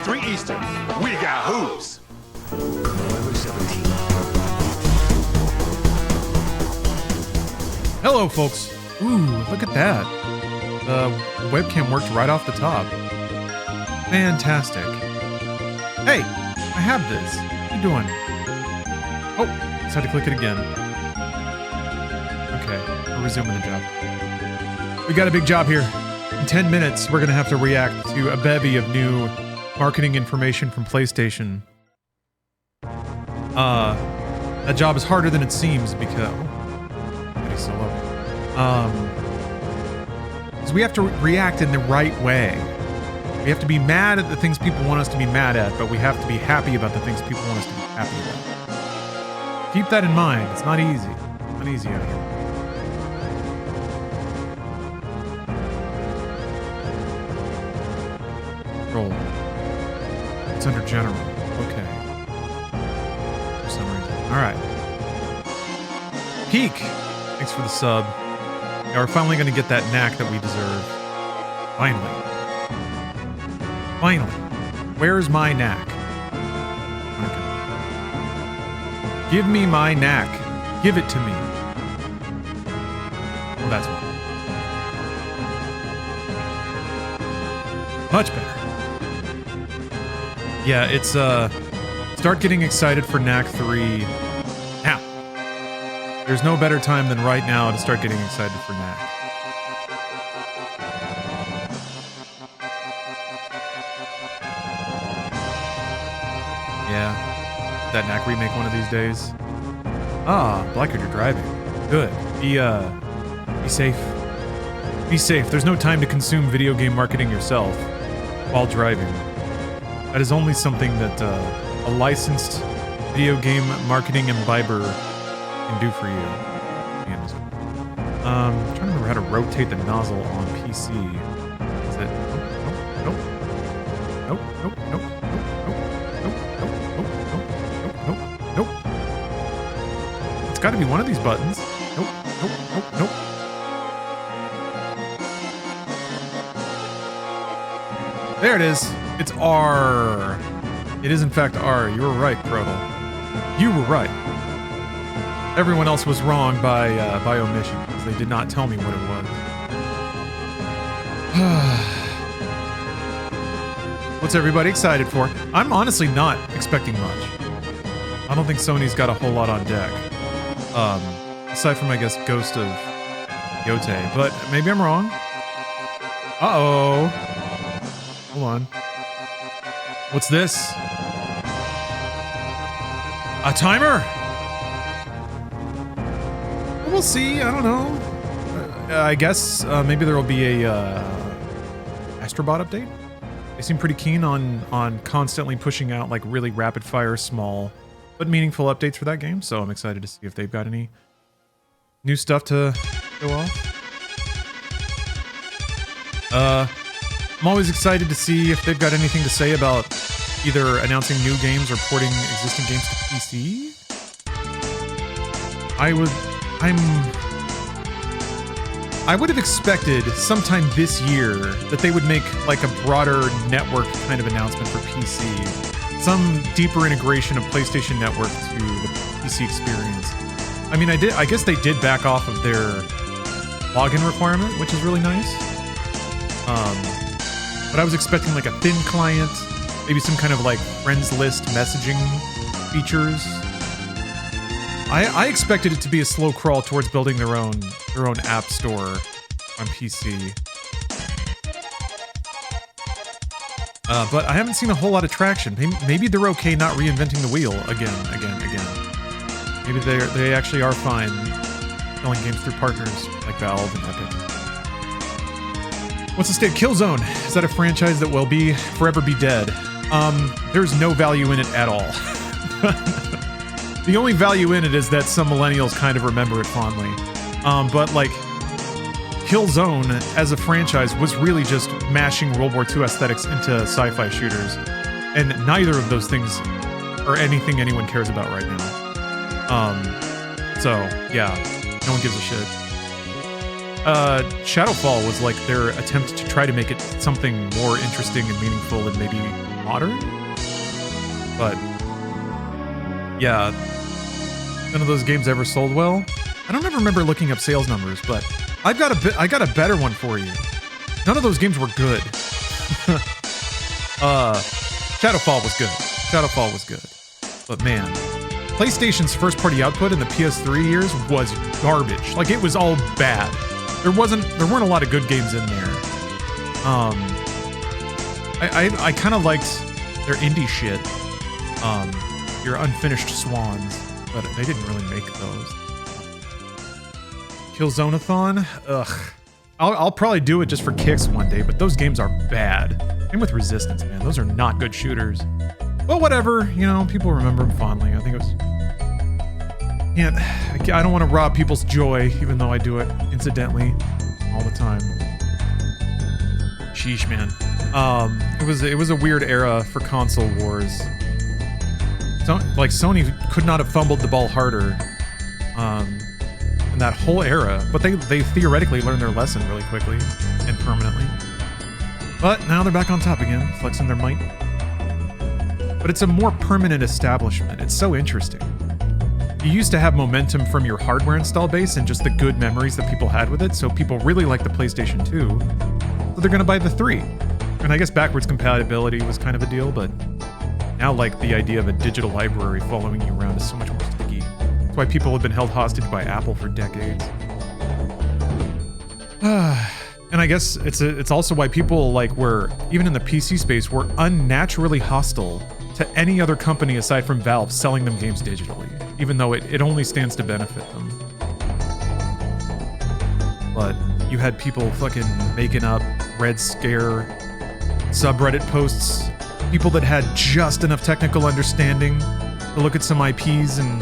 3 Eastern. We got hoops. November 17th. Hello, folks. Ooh, look at that. The webcam worked right off the top. Fantastic. Hey, I have this. What are you doing? Oh, just had to click it again. Okay, we're resuming the job. We got a big job here. In 10 minutes, we're going to have to react to a bevy of new marketing information from PlayStation. That job is harder than it seems because we have to react in the right way. We have to be mad at the things people want us to be mad at, but we have to be happy about the things people want us to be happy about. Keep that in mind. It's not easy. It's not easy out here. Roll. It's under general. Okay. For some reason. Alright. Peak! Thanks for the sub. Yeah, we're finally gonna get that knack that we deserve. Finally. Finally. Where's my knack? Okay. Give me my knack. Give it to me. Oh, that's one. Much better. Yeah, it's, start getting excited for Knack 3 now. There's no better time than right now to start getting excited for Knack. Yeah, that Knack remake one of these days. Ah, Blackbeard, you're driving. Good. Be safe. Be safe. There's no time to consume video game marketing yourself while driving. That is only something that a licensed video game marketing imbiber can do for you. I'm trying to remember how to rotate the nozzle on PC. Is it? Nope. Nope. Nope. Nope. Nope. Nope. Nope. Nope. Nope. Nope. Nope. It's got to be one of these buttons. Nope. Nope. Nope. Nope. There it is. It's R. It is in fact R. You were right, Crotal. You were right. Everyone else was wrong by omission, because they did not tell me what it was. What's everybody excited for? I'm honestly not expecting much. I don't think Sony's got a whole lot on deck. Aside from, I guess, Ghost of Yote, but maybe I'm wrong. Uh-oh. Hold on. What's this? A timer? We'll see. I don't know. I guess maybe there will be a Astrobot update. They seem pretty keen on constantly pushing out like really rapid fire, small but meaningful updates for that game. So I'm excited to see if they've got any new stuff to go off. I'm always excited to see if they've got anything to say about either announcing new games or porting existing games to PC. I would have expected sometime this year that they would make like a broader network kind of announcement for PC. Some deeper integration of PlayStation Network to the PC experience. I mean, I guess they did back off of their login requirement, which is really nice. But I was expecting like a thin client, maybe some kind of like friends list messaging features. I expected it to be a slow crawl towards building their own app store on PC. But I haven't seen a whole lot of traction. Maybe they're okay not reinventing the wheel again. Maybe they actually are fine selling games through partners like Valve and Epic. What's the state? Killzone. Is that a franchise that will forever be dead? There's no value in it at all. The only value in it is that some millennials kind of remember it fondly. But like, Killzone as a franchise was really just mashing World War II aesthetics into sci-fi shooters. And neither of those things are anything anyone cares about right now. So, yeah, no one gives a shit. Shadowfall was like their attempt to try to make it something more interesting and meaningful and maybe modern. But yeah, none of those games ever sold well. I don't ever remember looking up sales numbers, but I got a better one for you. None of those games were good. Shadowfall was good. Shadowfall was good. But man, PlayStation's first-party output in the PS3 years was garbage. Like, it was all bad. There weren't a lot of good games in there. I kind of liked their indie shit. Your Unfinished Swans, but they didn't really make those. Killzone-a-thon? Ugh. I'll probably do it just for kicks one day, but those games are bad. Same with Resistance, man. Those are not good shooters. But whatever, you know, people remember them fondly. I think it was... I don't want to rob people's joy, even though I do it incidentally all the time. Sheesh, man. It was a weird era for console wars. So, like, Sony could not have fumbled the ball harder in that whole era, but they theoretically learned their lesson really quickly and permanently. But now they're back on top again, flexing their might. But it's a more permanent establishment. It's so interesting. You used to have momentum from your hardware install base and just the good memories that people had with it, so people really like the PlayStation 2, so they're gonna buy the 3. And I guess backwards compatibility was kind of a deal, but now, like, the idea of a digital library following you around is so much more sticky. That's why people have been held hostage by Apple for decades. And I guess it's also why people, like, were, even in the PC space, were unnaturally hostile to any other company aside from Valve selling them games digitally, even though it only stands to benefit them. But you had people fucking making up Red Scare subreddit posts, people that had just enough technical understanding to look at some IPs and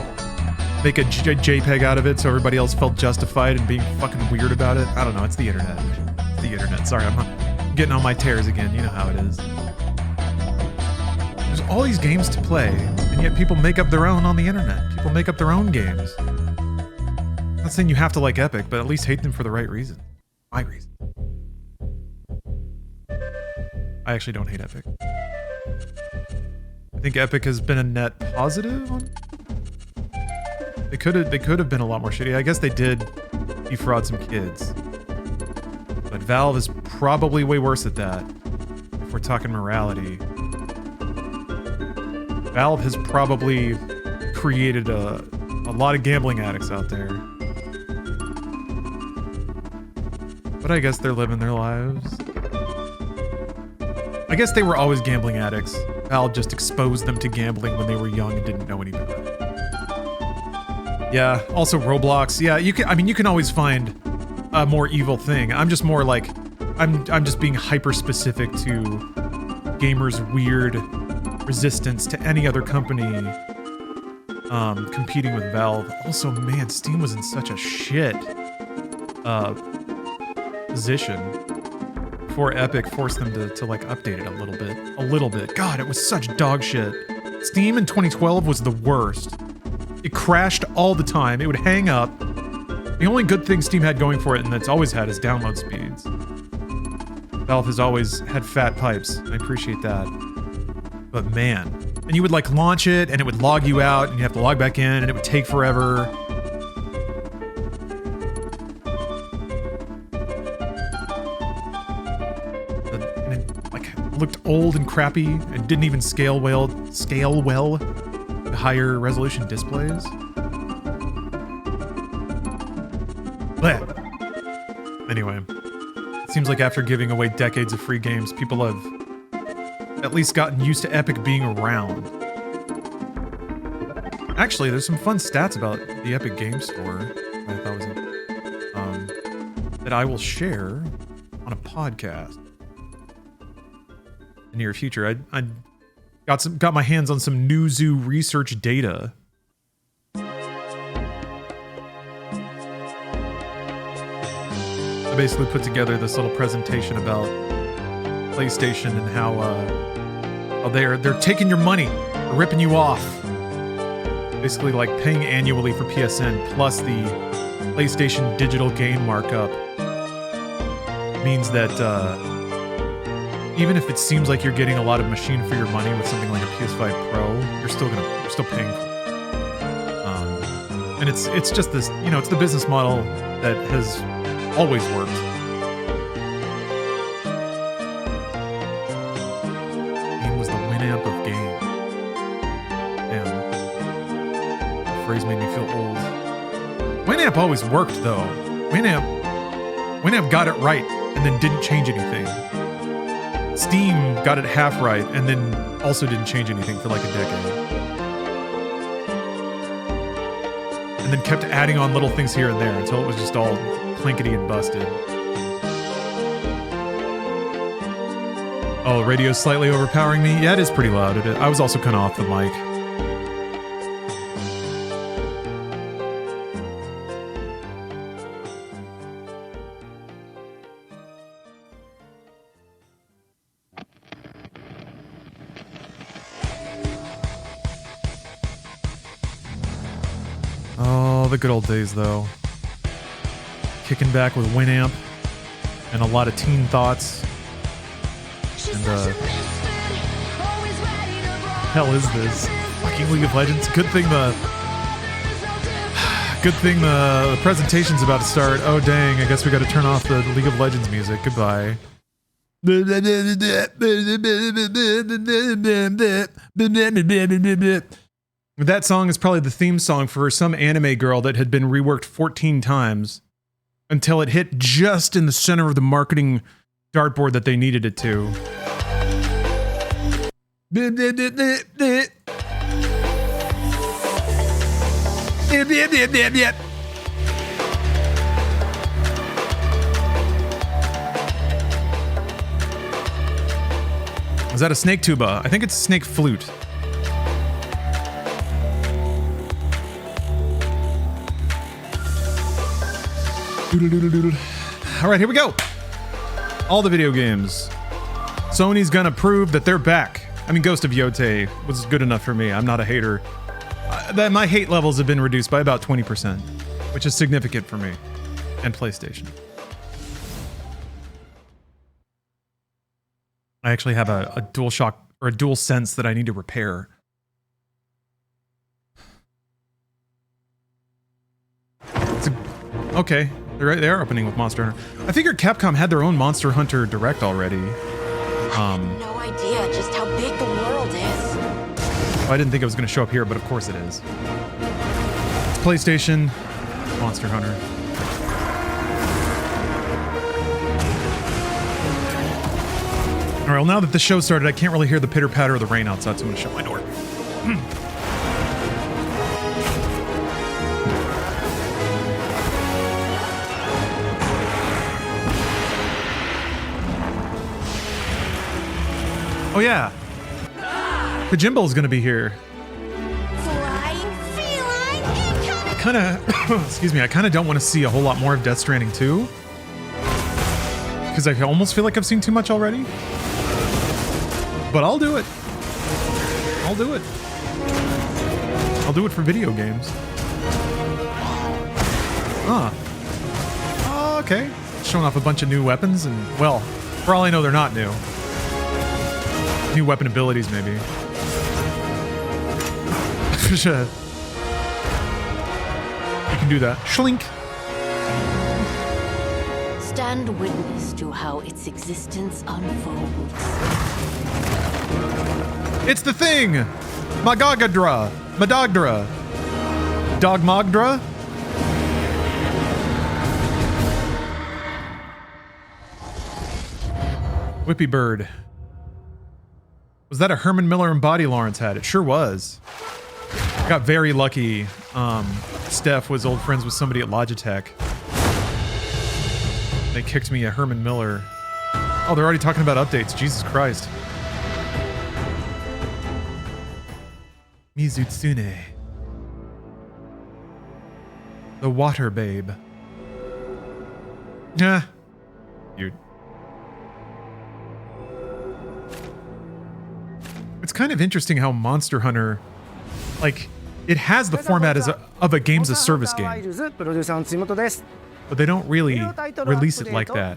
make a JPEG out of it so everybody else felt justified in being fucking weird about it. I don't know, it's the internet. It's the internet. Sorry, I'm getting on my tears again. You know how it is. There's all these games to play, and yet people make up their own on the internet. People make up their own games. I'm not saying you have to like Epic, but at least hate them for the right reason. My reason. I actually don't hate Epic. I think Epic has been a net positive on... They could have been a lot more shitty. I guess they did defraud some kids. But Valve is probably way worse at that. If we're talking morality. Valve has probably created a lot of gambling addicts out there. But I guess they're living their lives. I guess they were always gambling addicts. Valve just exposed them to gambling when they were young and didn't know any better. Yeah, also Roblox. Yeah, you can always find a more evil thing. I'm just more like, I'm just being hyper specific to gamers' weird resistance to any other company competing with Valve. Also, man, Steam was in such a shit position before Epic forced them to like update it a little bit. God, it was such dog shit. Steam in 2012 was the worst. It crashed all the time. It would hang up. The only good thing Steam had going for it, and it's always had, is download speeds. Valve has always had fat pipes. I appreciate that. But man, and you would like launch it, and it would log you out, and you have to log back in, and it would take forever. And it like looked old and crappy, and didn't even scale well. Higher resolution displays. But anyway, it seems like after giving away decades of free games, people have at least gotten used to Epic being around. Actually, there's some fun stats about the Epic Game Store that I thought was that I will share on a podcast in the near future. I got my hands on some Newzoo research data. I basically put together this little presentation about PlayStation and how they're taking your money, they're ripping you off. Basically, like paying annually for PSN plus the PlayStation digital game markup means that even if it seems like you're getting a lot of machine for your money with something like a PS5 Pro, you're still paying for it. And it's just this, you know, it's the business model that has always worked. Game was the Winamp of game. Damn. The phrase made me feel old. Winamp always worked though. Winamp got it right and then didn't change anything. Steam got it half right and then also didn't change anything for like a decade. And then kept adding on little things here and there until it was just all clinkety and busted. Oh, radio's slightly overpowering me? Yeah, it is pretty loud. I was also kind of off the mic. The good old days, though. Kicking back with Winamp and a lot of teen thoughts. And hell is this? Fucking League of Legends. Good thing the presentation's about to start. Oh dang, I guess we gotta turn off the League of Legends music. Goodbye. That song is probably the theme song for some anime girl that had been reworked 14 times until it hit just in the center of the marketing dartboard that they needed it to. Is that a snake tuba? I think it's a snake flute. All right, here we go. All the video games. Sony's gonna prove that they're back. I mean, Ghost of Yotei was good enough for me. I'm not a hater. My hate levels have been reduced by about 20%, which is significant for me and PlayStation. I actually have a DualShock or a DualSense that I need to repair. Okay. They are opening with Monster Hunter. I figured Capcom had their own Monster Hunter Direct already. I have no idea just how big the world is. I didn't think it was going to show up here, but of course it is. It's PlayStation, Monster Hunter. All right, well, now that the show started, I can't really hear the pitter-patter of the rain outside, so I'm going to shut my door. Oh yeah, Kajimbo's gonna be here. Flying feline incoming. Kind of, excuse me. I kind of don't want to see a whole lot more of Death Stranding 2 because I almost feel like I've seen too much already. But I'll do it. I'll do it. I'll do it for video games. Oh, okay. Showing off a bunch of new weapons and, well, for all I know, they're not new. New weapon abilities, maybe. You can do that. Schlink. Stand witness to how its existence unfolds. It's the thing! Magagadra. Madagdra. Dogmagdra? Whippy Bird. Was that a Herman Miller and Body Lawrence hat? It sure was. Got very lucky. Steph was old friends with somebody at Logitech. They kicked me a Herman Miller. Oh, they're already talking about updates. Jesus Christ. Mizutsune. The Water Babe. Yeah. Dude. It's kind of interesting how Monster Hunter, like, it has the format of a games as service game, but they don't really release it like that.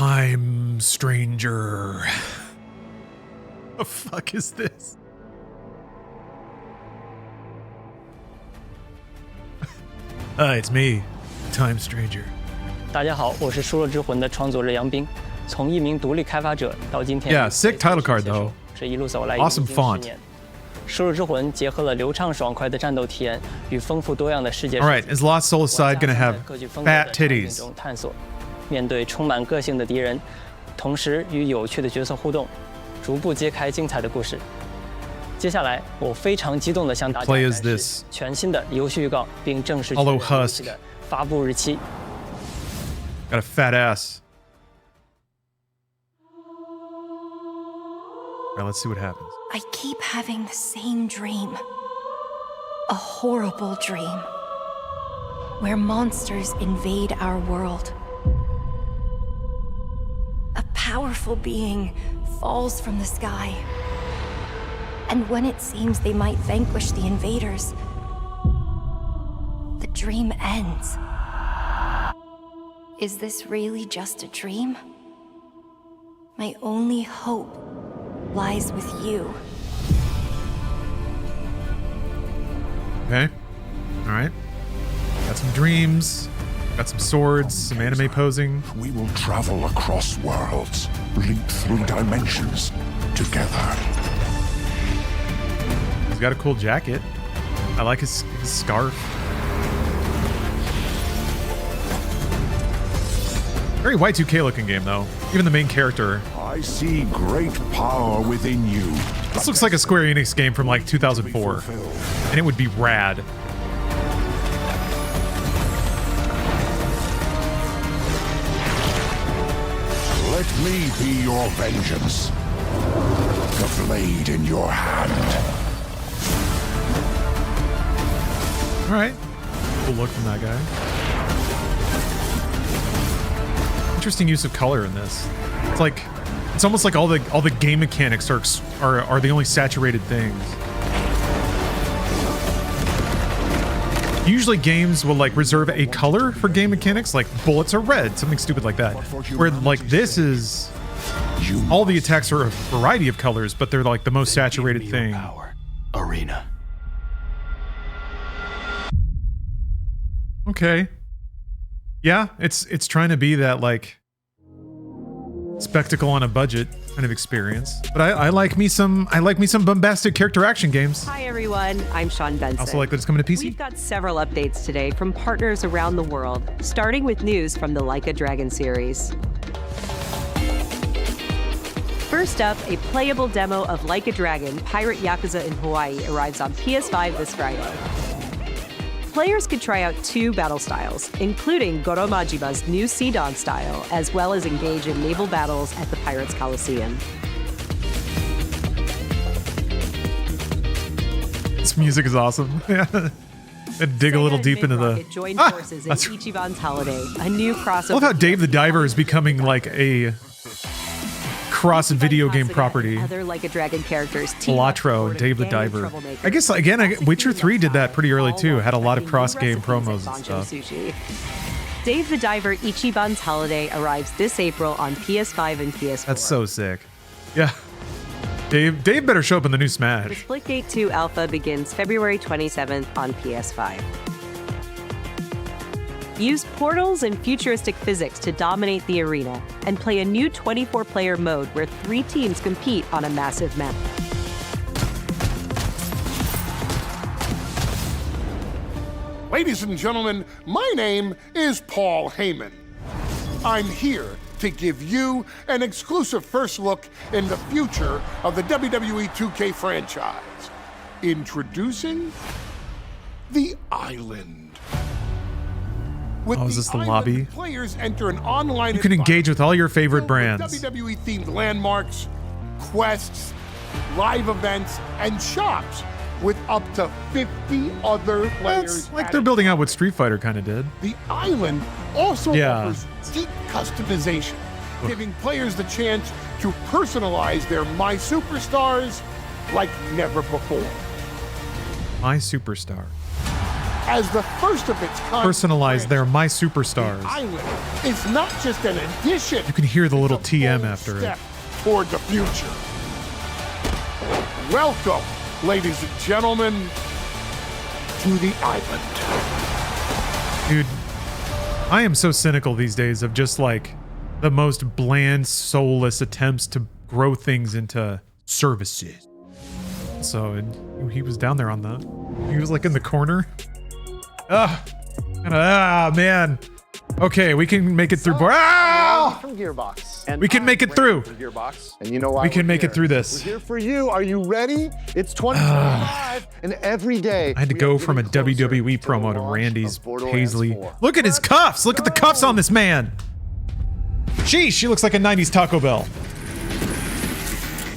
Time Stranger. The fuck is this? It's me, Time Stranger. 大家好，我是《输了之魂》的创作者杨斌。从一名独立开发者到今天 Yeah, sick title card though. 这一路走来 Awesome font. 10年。《输了之魂》结合了流畅爽快的战斗体验与丰富多样的世界。 All right, is Lost Soul side gonna have fat titties? 中探索，面对充满个性的敌人，同时与有趣的角色互动，逐步揭开精彩的故事。接下来，我非常激动地向大家展示全新的游戏预告，并正式确认游戏的发布日期。 Got a fat ass. All right, let's see what happens. I keep having the same dream. A horrible dream. Where monsters invade our world. A powerful being falls from the sky. And when it seems they might vanquish the invaders, the dream ends. Is this really just a dream? My only hope lies with you. Okay. All right. Got some dreams. Got some swords. Some anime posing. We will travel across worlds, leap through dimensions together. He's got a cool jacket. I like his scarf. Very Y2K looking game though. Even the main character. I see great power within you. This looks like a Square Enix game from like 2004. And it would be rad. Let me be your vengeance. The blade in your hand. Alright. Cool look from that guy. Interesting use of color in this. It's almost like all the game mechanics are the only saturated things. Usually games will like reserve a color for game mechanics, like bullets are red, something stupid like that. Where like this is all the attacks are a variety of colors, but they're like the most saturated thing. Arena. Okay. Yeah, it's trying to be that like spectacle on a budget kind of experience. But I like me some bombastic character action games. Hi everyone, I'm Sean Benson. Also like that it's coming to PC. We've got several updates today from partners around the world, starting with news from the Like a Dragon series. First up, a playable demo of Like a Dragon, Pirate Yakuza in Hawaii arrives on PS5 this Friday. Players could try out 2 battle styles, including Goro Majima's new Sea Dawn style, as well as engage in naval battles at the Pirates Coliseum. This music is awesome. And dig a little deep into the... Joined forces in Ichiban's Holiday, a new crossover... I love how Dave the Diver is becoming like a cross video game property. Other Like a Dragon characters, Latro and Dave the Diver. I guess again, Witcher 3 did that pretty early too. Had a lot of cross game promos and stuff. Dave the Diver Ichiban's Holiday arrives this April on PS5 and PS4. That's so sick. Yeah. Dave better show up in the new Smash. The Splitgate 2 alpha begins February 27th on PS5. Use portals and futuristic physics to dominate the arena, and play a new 24-player mode where 3 teams compete on a massive map. Ladies and gentlemen, my name is Paul Heyman. I'm here to give you an exclusive first look in the future of the WWE 2K franchise. Introducing the Island. Oh, is this the lobby? Players enter an online you can engage with all your favorite brands. WWE-themed landmarks, quests, live events, and shops with up to 50 other players. It's like they're building out what Street Fighter kind of did. The Island also offers deep customization, giving players the chance to personalize their My Superstars like never before. My Superstar. as the first of its kind. Personalized, they're my superstars. The island is not just an addition. You can hear the little TM after it. Toward the future. Welcome, ladies and gentlemen, to the island. Dude, I am so cynical these days of just like the most bland, soulless attempts to grow things into services. So he was down there on the, he was like in the corner. Man. Okay, we can make it through. From Gearbox. And we can make it through. Gearbox. And you know why we can make it through this. We're here for you. Are you ready? It's 2025, and every day I had to go from a WWE promo to Randy's Paisley. Look at his cuffs. Look at the cuffs on this man. Sheesh, she looks like a 90s Taco Bell.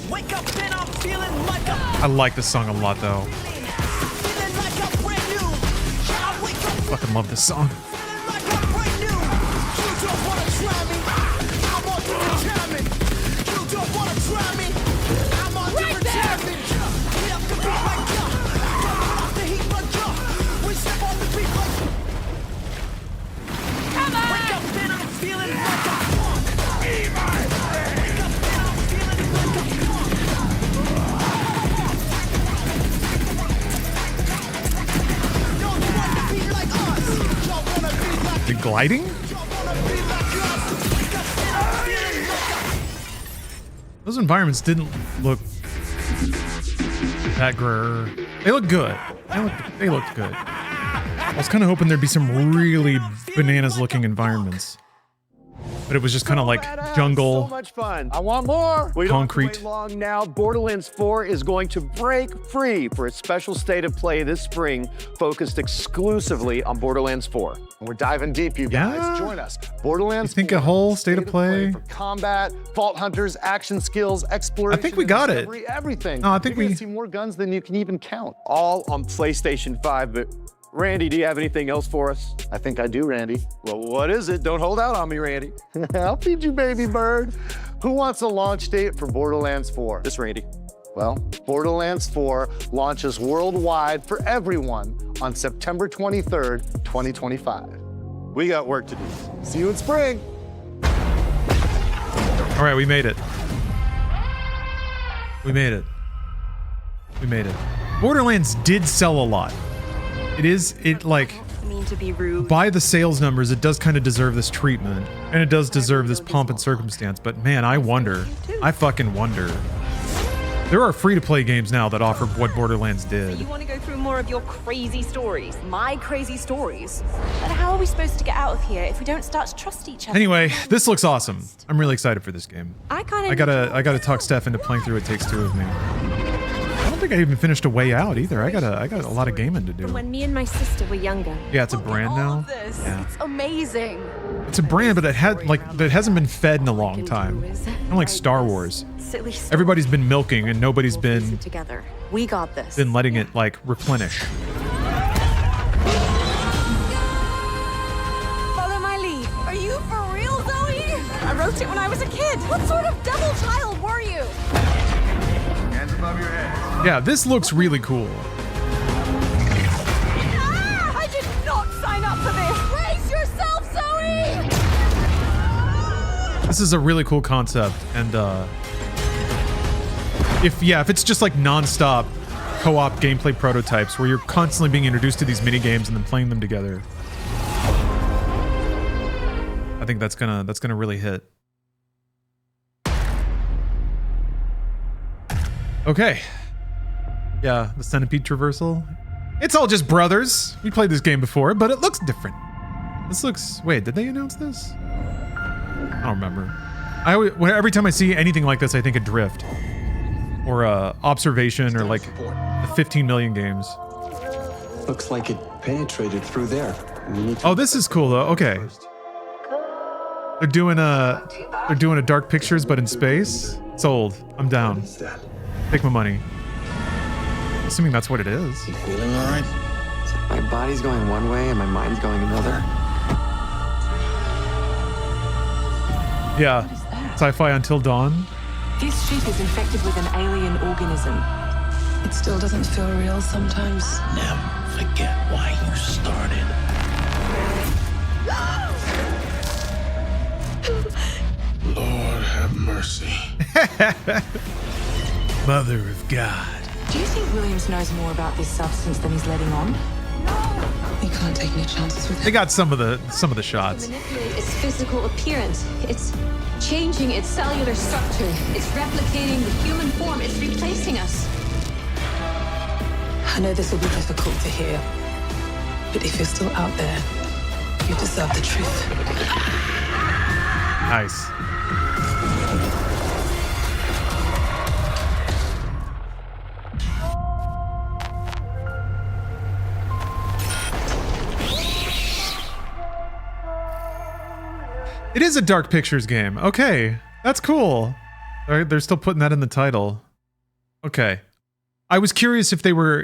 Wake up, then I'm feeling like I like this song a lot, though. Fucking love this song. The gliding? Those environments didn't look that great. They look good. They looked good. I was kind of hoping there'd be some really bananas looking environments. But it was just kind of like jungle. So much fun. I want more. We Concrete. Don't have to wait long now. Borderlands 4 is going to break free for a special state of play this spring, focused exclusively on Borderlands 4. And we're diving deep, you guys. Yeah. Join us. Borderlands You think 4, a whole state of play? for combat, vault hunters, action skills, exploration. I think we got it. Everything. No, I think You're we gonna see more guns than you can even count. All on PlayStation 5, but Randy, do you have anything else for us? I think I do, Randy. Well, what is it? Don't hold out on me, Randy. I'll feed you, baby bird. Who wants a launch date for Borderlands 4? This Randy. Well, Borderlands 4 launches worldwide for everyone on September 23rd, 2025. We got work to do. See you in spring. All right, we made it. We made it. We made it. Borderlands did sell a lot. It like, To be rude. by the sales numbers, it does kind of deserve this treatment. And it does deserve this pomp and circumstance. But man, I wonder. I fucking wonder. There are free-to-play games now that offer what Borderlands did. You want to go through more of your crazy stories? My crazy stories. But how are we supposed to get out of here if we don't start to trust each other? Anyway, this looks awesome. I'm really excited for this game. I gotta talk Steph into playing through It Takes Two with me. I don't think I even finished A Way Out either. I got a lot of gaming to do. When me and my sister were younger. Yeah, it's a brand now. Yeah. It's amazing. It's a brand, but it hasn't been fed in a long time. Kind of like Star Wars. Everybody's been milking, and nobody's been Together. We got this. been letting it like replenish. Follow my lead. Are you for real, Zoe? I wrote it when I was a kid. What sort of devil child were you? Hands above your head. Yeah, this looks really cool. Ah, I did not sign up for this. Brace yourself, Zoe! This is a really cool concept, and if it's just like non-stop co-op gameplay prototypes where you're constantly being introduced to these mini games and then playing them together, I think that's gonna really hit. Okay. Yeah, the centipede traversal. It's all just brothers. We played this game before, but it looks different. This looks... Wait, did they announce this? I don't remember. Every time I see anything like this, I think of Drift. Or Observation, or like the 15 million games. Looks like it penetrated through there. Oh, this is cool though. Okay. They're doing a Dark Pictures, but in space. Sold. I'm down. Take my money. Assuming that's what it is. You feeling all right? My body's going one way and my mind's going another. Yeah. Sci-fi Until Dawn. This ship is infected with an alien organism. It still doesn't feel real sometimes. Never forget why you started. Lord have mercy. Mother of God. Do you think Williams knows more about this substance than he's letting on? You can't take any chances with They got some of the shots. Manipulate its physical appearance. It's changing its cellular structure. It's replicating the human form. It's replacing us. I know this will be difficult to hear, but if you're still out there, you deserve the truth. Nice. It is a Dark Pictures game. Okay, that's cool. They're still putting that in the title. Okay. I was curious if they were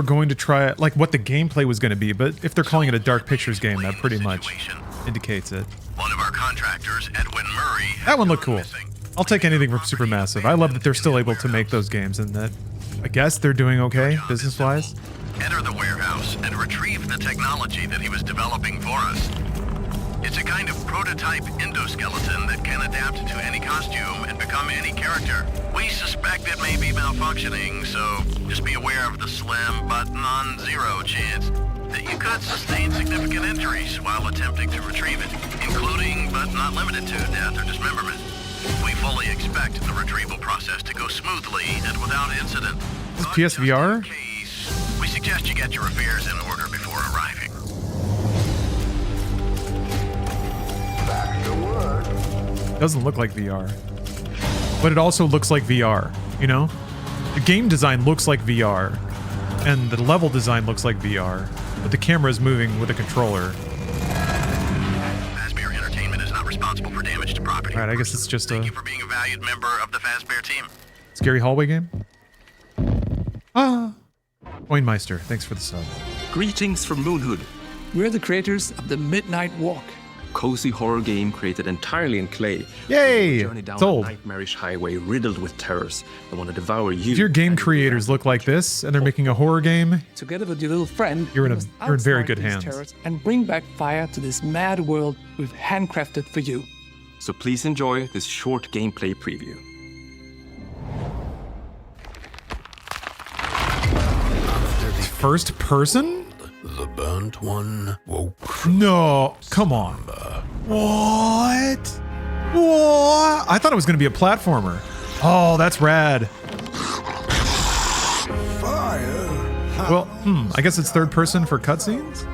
going to try it, like what the gameplay was going to be, but if they're calling it a Dark Pictures game, that pretty much indicates it. One of our contractors, Edwin Murray. That one looked cool. I'll take anything from Supermassive. I love that they're still able to make those games and that I guess they're doing okay business-wise. Enter the warehouse and retrieve the technology that he was developing for us. It's a kind of prototype endoskeleton that can adapt to any costume and become any character. We suspect it may be malfunctioning, so just be aware of the slim but non-zero chance that you could sustain significant injuries while attempting to retrieve it, including but not limited to death or dismemberment. We fully expect the retrieval process to go smoothly and without incident. Is this PSVR? We suggest you get your affairs in order before arriving. Doesn't look like VR, but it also looks like VR, you know? The game design looks like VR, and the level design looks like VR, but the camera is moving with a controller. Fazbear Entertainment is not responsible for damage to property. Alright, I guess it's just Thank you for being a valued member of the Fazbear team. scary hallway game. Coinmeister, thanks for the sub. Greetings from Moonhood. We're the creators of the Midnight Walk. Cozy horror game created entirely in clay. Yay! Journey down It's old. a nightmarish highway riddled with terrors that want to devour you. If your game creators look like this and they're making a horror game, Together with your little friend, you're in you must very outsmart good these hands. terrors and bring back fire to this mad world we've handcrafted for you. So please enjoy this short gameplay preview. First person? The burnt one woke. No, come on. What? What? I thought it was going to be a platformer. Oh, that's rad. Fire. Well, I guess it's third person for cutscenes?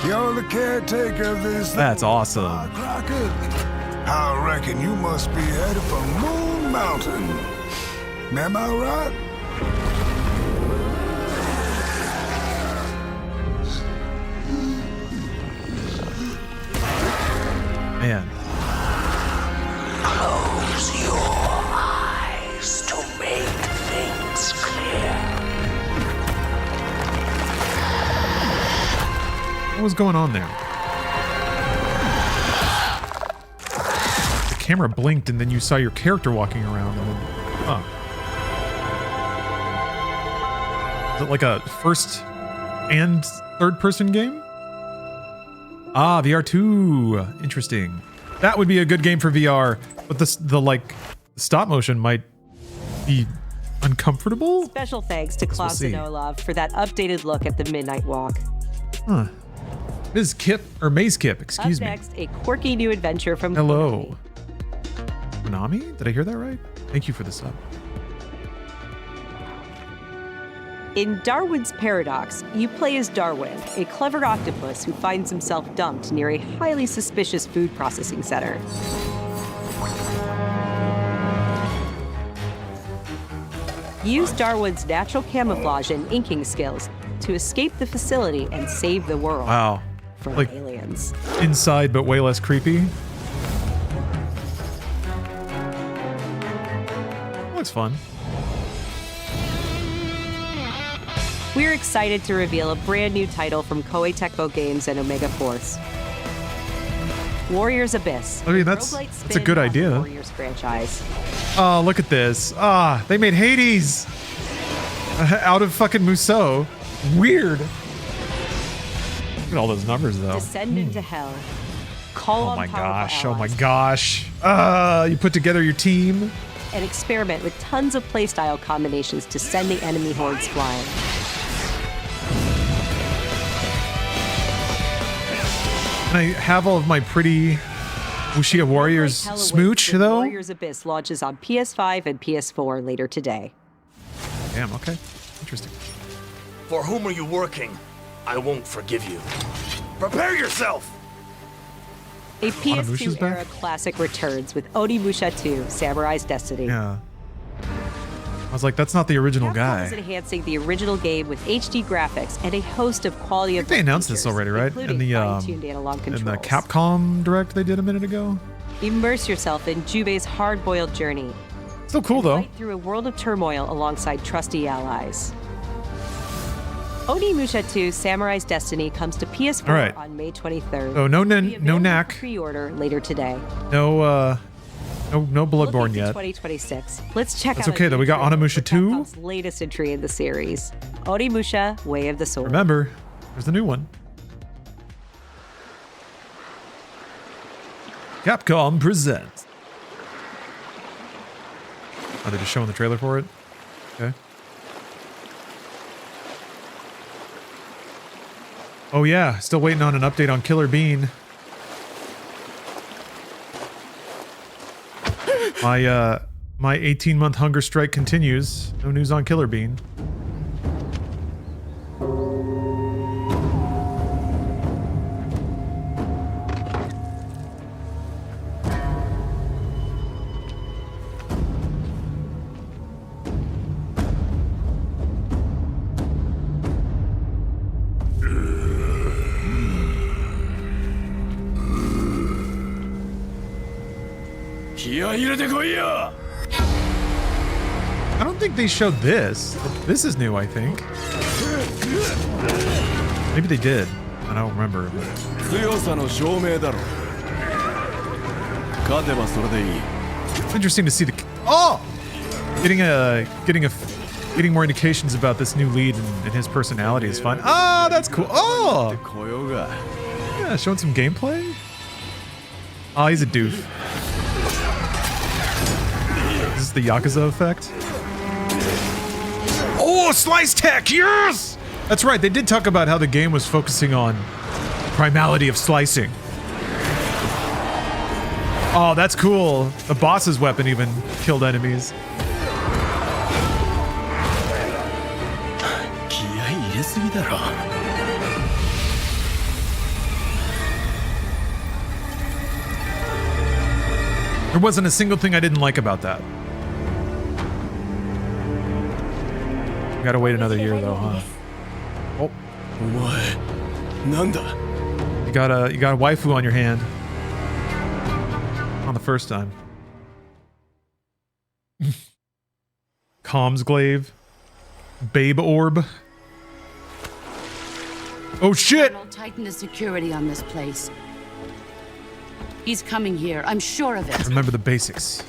You're the caretaker of this. That's awesome. I reckon you must be headed for Moon Mountain. Am I right? Man. Close your eyes to make things clear. What was going on there? The camera blinked and then you saw your character walking around and then, Is it like a first and third person game? Ah, VR 2. Interesting. That would be a good game for VR, but the stop motion might be uncomfortable. Special thanks to We'll Klaus see. Zanolov for that updated look at the Midnight Walk. Huh. Ms. Kip, or Maze Kip, excuse Up me. next, a quirky new adventure from Hello. Konami? Did I hear that right? Thank you for the sub. In Darwin's Paradox, you play as Darwin, a clever octopus who finds himself dumped near a highly suspicious food processing center. Use Darwin's natural camouflage and inking skills to escape the facility and save the world Wow. from Like aliens. inside, but way less creepy. Looks fun. We're excited to reveal a brand new title from Koei Tecmo Games and Omega Force. Warriors Abyss. I mean, that's a good idea. Warriors franchise. Oh, look at this. Ah, they made Hades out of fucking Musou. Weird. Look at all those numbers, though. Descend into hell. Call Oh my on powerful gosh. Oh my allies, gosh. You put together your team. and experiment with tons of playstyle combinations to send the enemy hordes flying. Can I have all of my pretty Wuxia Warriors smooch, though? Warriors Abyss launches on PS5 and PS4 later today. Damn, okay. Interesting. For whom are you working? I won't forgive you. Prepare yourself! A Onimusha's PS2 era classic returns with Onimusha 2, Samurai's Destiny. Yeah. I was like, that's not the original Capcom guy. is enhancing the original game with HD graphics and a host of quality I of think they life announced this features, already, right? In the fine-tuned analog in the controls. Capcom Direct they did a minute ago. Immerse yourself in Jubei's hard-boiled journey. Still cool though. Fight through a world of turmoil alongside trusty allies. Onimusha 2: Samurai's Destiny comes to PS4 All right. on May 23rd. Oh, no It'll be available for knack. Pre-order later today. No Bloodborne Looking to yet. 2026. Let's check That's out. okay though. We got Onimusha 2. Capcom's latest entry in the series, Onimusha: Way of the Sword. Remember, there's the new one. Capcom presents. Oh, they're just showing the trailer for it? Okay. Oh yeah, still waiting on an update on Killer Bean. My 18-month hunger strike continues. No news on Killer Bean. I don't think they showed this. This is new, I think. Maybe they did. I don't remember. It's interesting to see the getting more indications about this new lead and his personality is fun. Ah, that's cool. Oh, yeah, showing some gameplay. Oh, he's a doof. Is this the Yakuza effect? Oh, slice tech, yes! That's right, they did talk about how the game was focusing on primality of slicing. Oh, that's cool. The boss's weapon even killed enemies. There wasn't a single thing I didn't like about that. We gotta wait another year though, huh? Oh. You got a waifu on your hand. On the first time. Comms glaive. Babe orb. Oh shit! I'll tighten the security on this place. He's coming here, I'm sure of it. Remember the basics.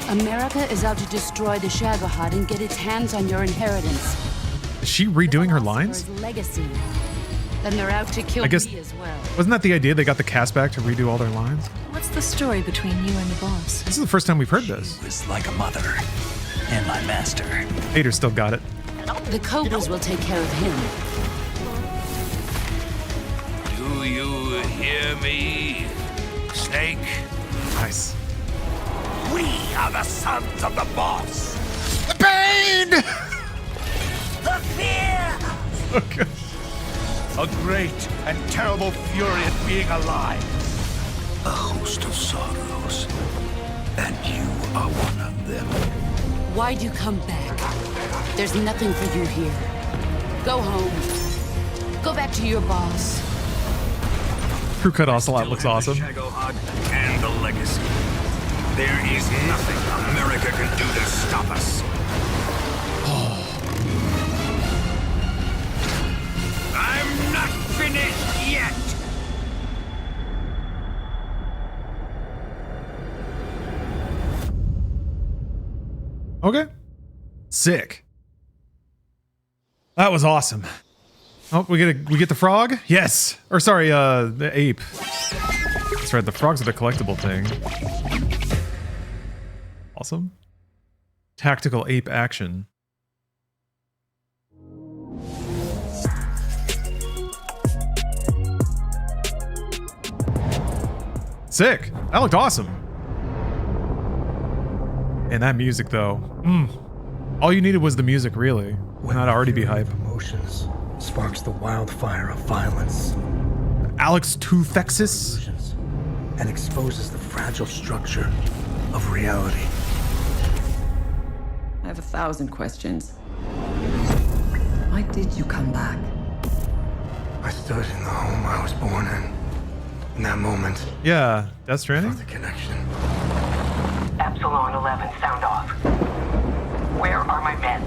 America is out to destroy the Shagohod and get its hands on your inheritance. Is she redoing her lines? His legacy. Then they're out to kill I guess, me as well. wasn't that the idea? They got the cast back to redo all their lines? What's the story between you and the boss? This is the first time we've heard this. It's like a mother and my master. Hater still got it. The Cobras will take care of him. Do you hear me, Snake? Nice. We are the sons of the boss. The pain! The fear! Okay. A great and terrible fury at being alive. A host of sorrows. And you are one of them. Why'd you come back? There's nothing for you here. Go home. Go back to your boss. Crew cut ocelot looks awesome. Shagohod and the legacy. There is nothing America can do to stop us. I'm not finished yet. Okay. Sick. That was awesome. Oh, we get the frog? Yes. Or sorry, the ape. That's right, the frog's the collectible thing. Awesome. Tactical ape action. Sick. That looked awesome. And that music, though. All you needed was the music, really. Why not already be hype? Emotions sparks the wildfire of violence. Alex Tufexis. And exposes the fragile structure of reality. I have 1,000 questions. Why did you come back? I stood in the home I was born in. In that moment. Yeah, Death Stranding? The connection. Epsilon 11, sound off. Where are my men?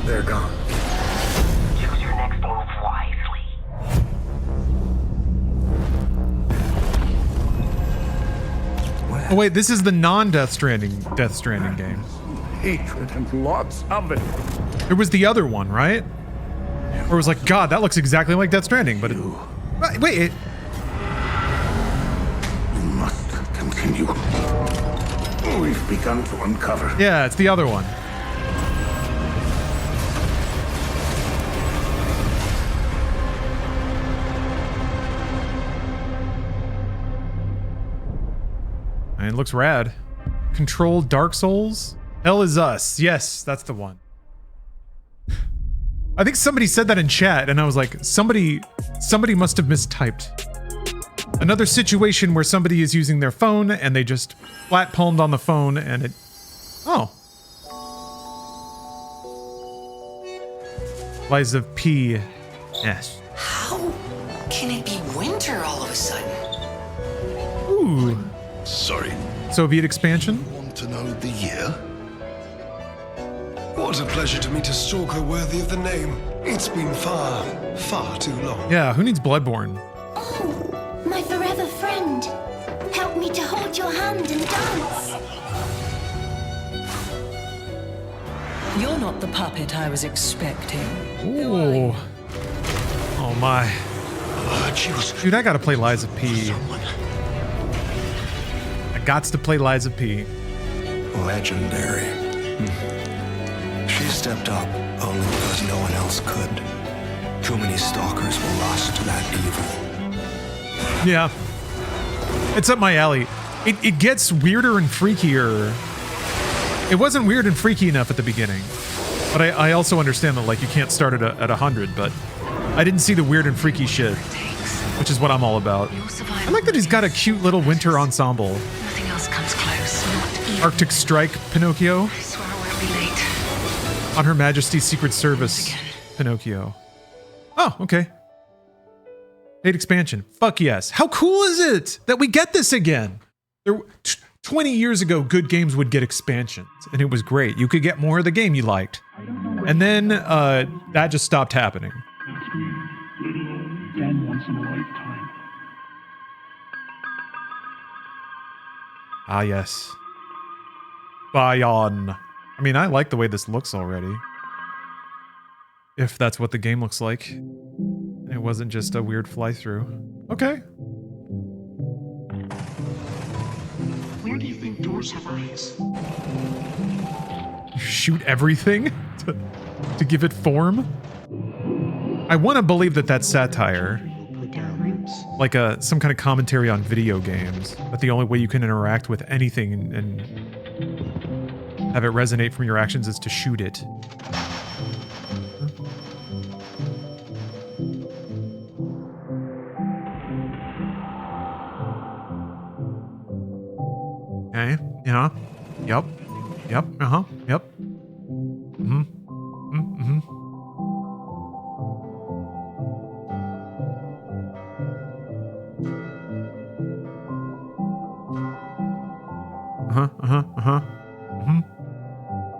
They're gone. Choose your next move wisely. Oh wait, this is the non-Death Stranding game. Hatred and lots of it. There was the other one, right? Where it was like, God, that looks exactly like Death Stranding, but wait. You must continue. We've begun to uncover. Yeah, it's the other one. And it looks rad. Control Dark Souls? Hell is Us. Yes, that's the one. I think somebody said that in chat, and I was like, somebody must have mistyped. Another situation where somebody is using their phone and they just flat palmed on the phone and it... Oh. Lies of P. Yes. How can it be winter all of a sudden? Ooh. Sorry. Soviet expansion? Want to know the year? What a pleasure to meet a stalker worthy of the name. It's been far, far too long. Yeah, who needs Bloodborne? Oh, my forever friend. Help me to hold your hand and dance. You're not the puppet I was expecting. Ooh. Oh my. Dude, I gotta play Lies of P. I gots to play Lies of P. Legendary. She stepped up only because no one else could. Too many stalkers were lost to that evil. Yeah. It's up my alley. It gets weirder and freakier. It wasn't weird and freaky enough at the beginning. But I also understand that, like, you can't start at 100, but I didn't see the weird and freaky shit, which is what I'm all about. I like that he's got a cute little winter ensemble. Nothing else comes close. Arctic Strike Pinocchio. I swear I won't be late. On Her Majesty's Secret Service Pinocchio. Oh, okay. Paid expansion. Fuck yes. How cool is it that we get this again? 20 years ago, good games would get expansions, and it was great. You could get more of the game you liked. And then that just stopped happening. Once in a lifetime. Ah, yes. Bion. I mean, I like the way this looks already. If that's what the game looks like. And it wasn't just a weird fly-through. Okay. Where do you think doors have eyes? You shoot everything to give it form? I want to believe that that's satire. Like some kind of commentary on video games. But the only way you can interact with anything and have it resonate from your actions is to shoot it. Okay, yeah, yep, yep, yep.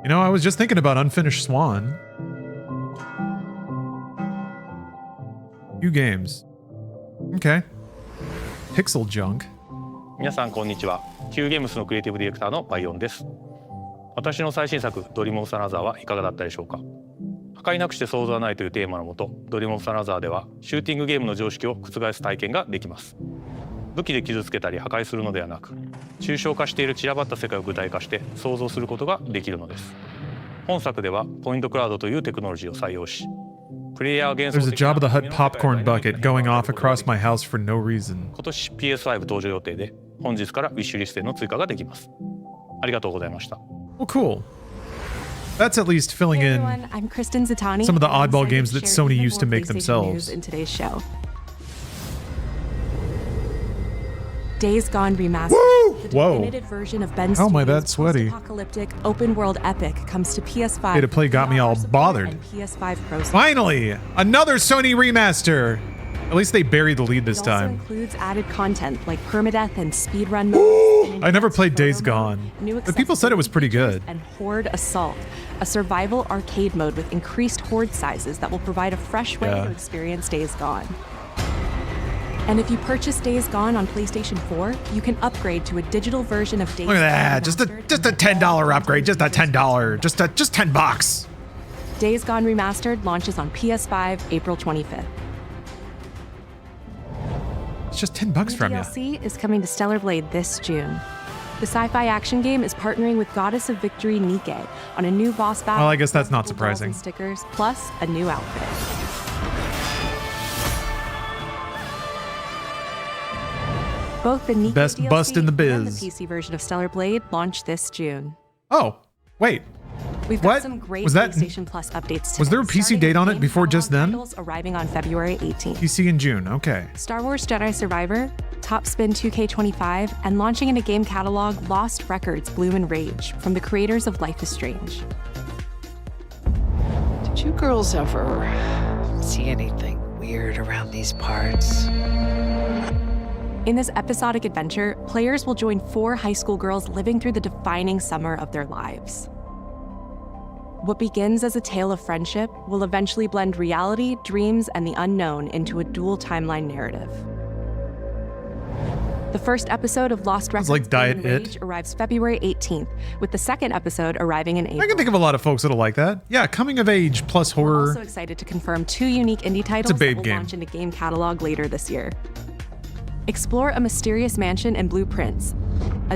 You know, I was just thinking about Unfinished Swan. Few games. Okay. Pixel junk. 皆さんこんにちは。Qゲームスのクリエイティブディレクターのバイオンです。私の最新作ドリームオブサナザーはいかがだったでしょうか。破壊なくして想像はないというテーマのもと、ドリームオブサナザーではシューティングゲームの常識を覆す体験ができます。武器で傷つけたり破壊するのではなく、抽象化している散らばった世界を具体化して想像することができるのです。本作ではポイントクラウドというテクノロジーを採用し、プレイヤー幻想 There's a 的な Jabba the Hutt popcorn bucket going off across my house for no reason. 今年 PS5 登場予定で、本日からウィッシュリストへの追加ができます。ありがとうございました。Well, cool. That's at least filling in I'm Kristen Zatani, some of the and I'm oddball excited games to that share Sony even used to more make PlayStation themselves. news in today's show. Days Gone Remastered. Woo! The Whoa. definitive version of Ben How am I Studios' that sweaty? post-apocalyptic open-world epic comes to PS5. Hey, to play got me all bothered. And PS5 Pro. Finally, another Sony remaster. At least they buried the lead this It also time. includes added content like permadeath and speedrun modes. I never played Days Gone, but people said it was pretty good. And Horde Assault, a survival arcade mode with increased horde sizes that will provide a fresh way to experience Days Gone. And if you purchase Days Gone on PlayStation 4, you can upgrade to a digital version of Days Gone. Look at that, just a $10 upgrade, just a $10, just $10. Days Gone Remastered launches on PS5 April 25th. It's just $10 from you. DLC is coming to Stellar Blade this June. The sci-fi action game is partnering with Goddess of Victory Nike on a new boss battle. Well, I guess that's not multiple dolls surprising. and stickers, plus a new outfit. Both the Nike Best DLC bust in the and the biz. PC version of Stellar Blade launch this June. Oh, wait. We've got some great PlayStation Plus updates today. Was there a PC starting date on with it before just then? titles arriving on February 18th. PC in June, okay. Star Wars Jedi Survivor, Top Spin 2K25, and launching in a game catalog, Lost Records Bloom and Rage, from the creators of Life is Strange. Did you girls ever see anything weird around these parts? In this episodic adventure, players will join 4 high school girls living through the defining summer of their lives. What begins as a tale of friendship will eventually blend reality, dreams, and the unknown into a dual timeline narrative. The first episode of Lost Records like Diet Bloom and Rage arrives February 18th, with the second episode arriving in April. I can think of a lot of folks that'll like that. Yeah, coming of age plus We're horror. also excited to confirm 2 unique indie titles babe that will game. launch into game catalog later this year. Explore a mysterious mansion and blueprints.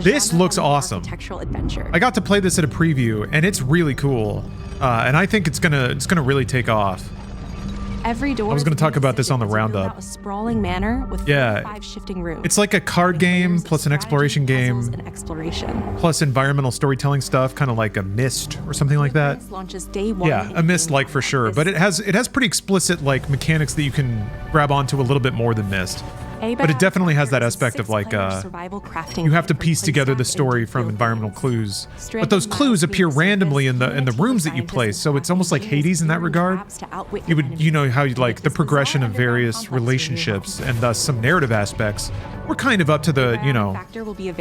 This looks awesome. Architectural adventure. I got to play this at a preview, and it's really cool. And I think it's gonna really take off. Every door I was gonna talk about this on the roundup. a sprawling manor with 5 shifting rooms. It's like a card game plus an exploration game and exploration. plus environmental storytelling stuff, kind of like a Myst or something like that. This launches day 1. Yeah, a Myst like for sure, but it has pretty explicit like mechanics that you can grab onto a little bit more than Myst. But it definitely has that aspect of like survival crafting. you have to piece together the story from environmental clues. But those clues appear randomly in the rooms that you play, so it's almost like Hades in that regard. You would know how you like the progression of various relationships and thus some narrative aspects were kind of up to the,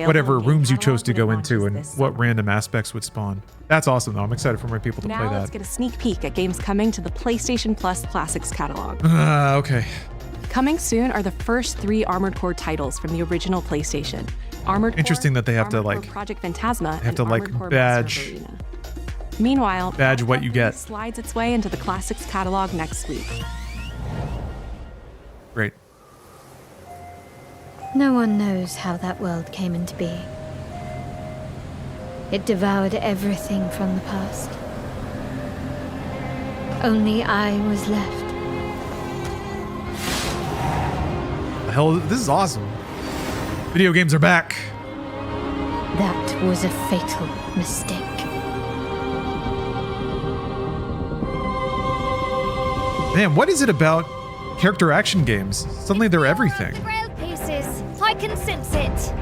whatever rooms you chose to go into and what random aspects would spawn. That's awesome though. I'm excited for more people to play Now that. let's get a sneak peek at games coming to the PlayStation Plus Classics catalog. Okay. Coming soon are the first 3 Armored Core titles from the original PlayStation. Armored Interesting Core, that they have to Armored like Core Project Phantasma, have to and like Armored Core badge Master of Arena. Meanwhile, badge what you get. slides its way into the Classics catalog next week. Great. No one knows how that world came into being. It devoured everything from the past. Only I was left. The hell, this is awesome. Video games are back. That was a fatal mistake. Man, what is it about character action games? Suddenly they're everything. Grail pieces. I can sense it.